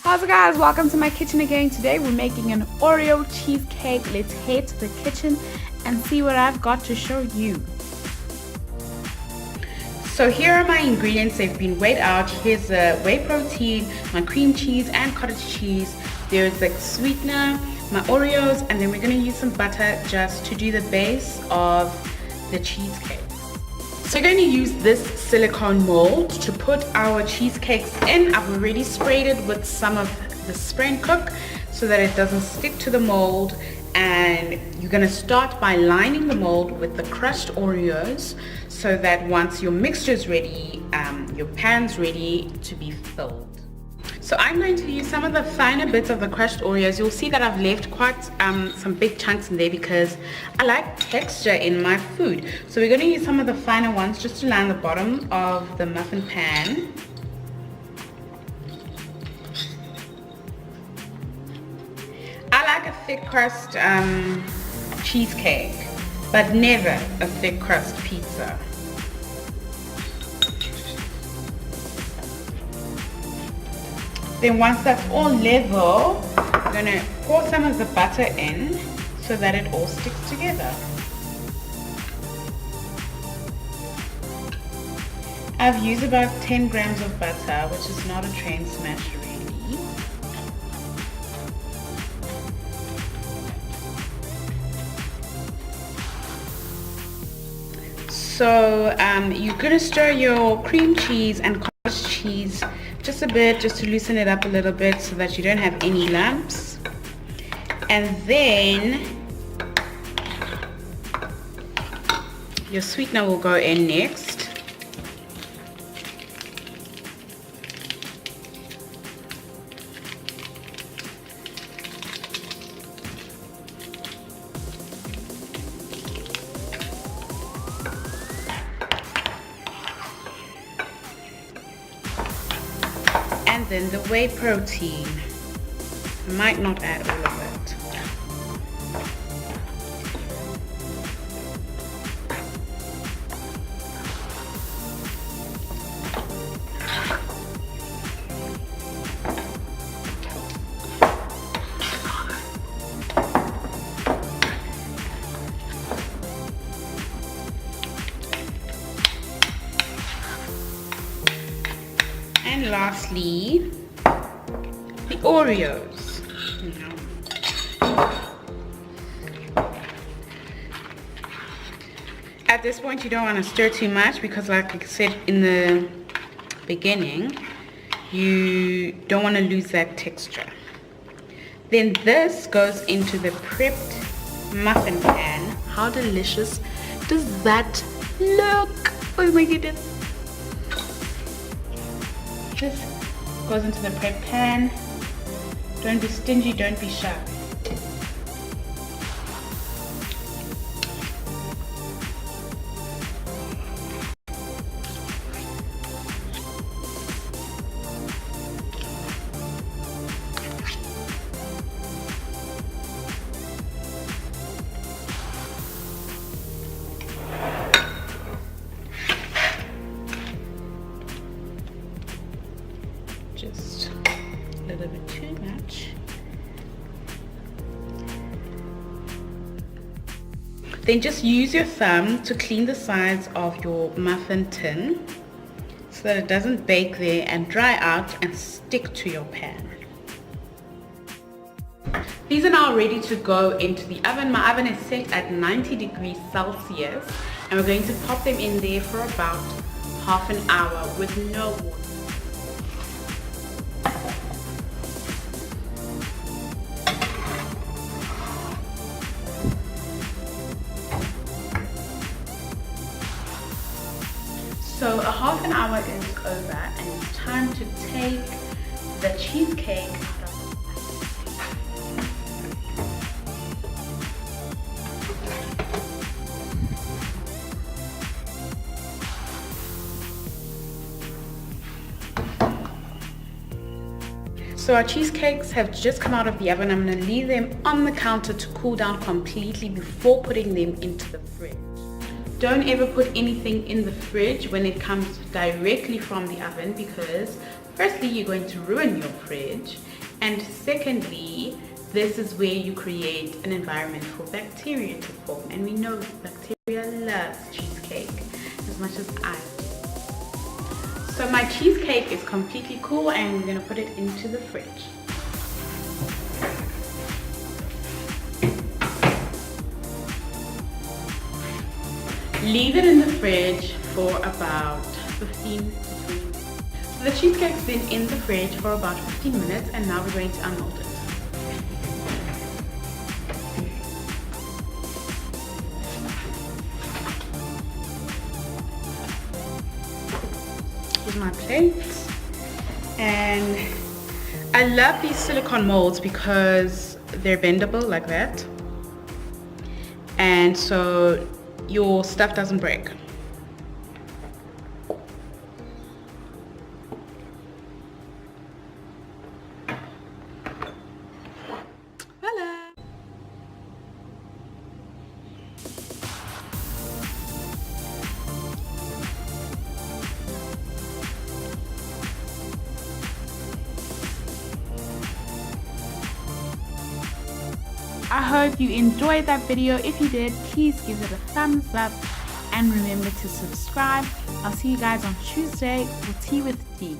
How's it guys? Welcome to my kitchen again. Today we're making an Oreo cheesecake. Let's head to the kitchen and see what I've got to show you. So here are my ingredients. They've been weighed out. Here's the whey protein, my cream cheese and cottage cheese. There's the sweetener, my Oreos, and then we're going to use some butter just to do the base of the cheesecake. So we're going to use this silicone mold to put our cheesecakes in. I've already sprayed it with some of the spray and cook so that it doesn't stick to the mold. And you're going to start by lining the mold with the crushed Oreos so that once your mixture is ready, your pan's ready to be filled. So I'm going to use some of the finer bits of the crushed Oreos. You'll see that I've left quite some big chunks in there because I like texture in my food. So we're going to use some of the finer ones just to line the bottom of the muffin pan. I like a thick crust cheesecake, but never a thick crust pizza. Then once that's all level, I'm going to pour some of the butter in so that it all sticks together. I've used about 10 grams of butter, which is not a train smash really. So you're going to stir your cream cheese and cottage cheese just a bit, just to loosen it up a little bit so that you don't have any lumps. And then your sweetener will go in next. And then the whey protein. I might not add all of it. And lastly, the Oreos. At this point you don't want to stir too much because, like I said in the beginning, you don't want to lose that texture. Then this goes into the prepped muffin pan. How delicious does that look? Oh my goodness. This goes into the prep pan. Don't be stingy, don't be shy. Just a little bit too much. Then just use your thumb to clean the sides of your muffin tin so that it doesn't bake there and dry out and stick to your pan. These are now ready to go into the oven. My oven is set at 90 degrees Celsius and we're going to pop them in there for about half an hour with no water. So a half an hour is over and it's time to take the cheesecake out of the oven. So our cheesecakes have just come out of the oven. I'm going to leave them on the counter to cool down completely before putting them into the fridge. Don't ever put anything in the fridge when it comes directly from the oven, because firstly you're going to ruin your fridge, And secondly, this is where you create an environment for bacteria to form, and we know bacteria loves cheesecake as much as I do. So my cheesecake is completely cool, and we're going to put it into the fridge. Leave it in the fridge for about 15 to 20 minutes. So the cheesecake's been in the fridge for about 15 minutes, and now we're going to unmold it. Here's my plate. And I love these silicone molds because they're bendable like that. And so your stuff doesn't break. Voila! I hope you enjoyed that video. If you did, please give it a thumbs up and remember to subscribe. I'll see you guys on Tuesday for Tea with Tea.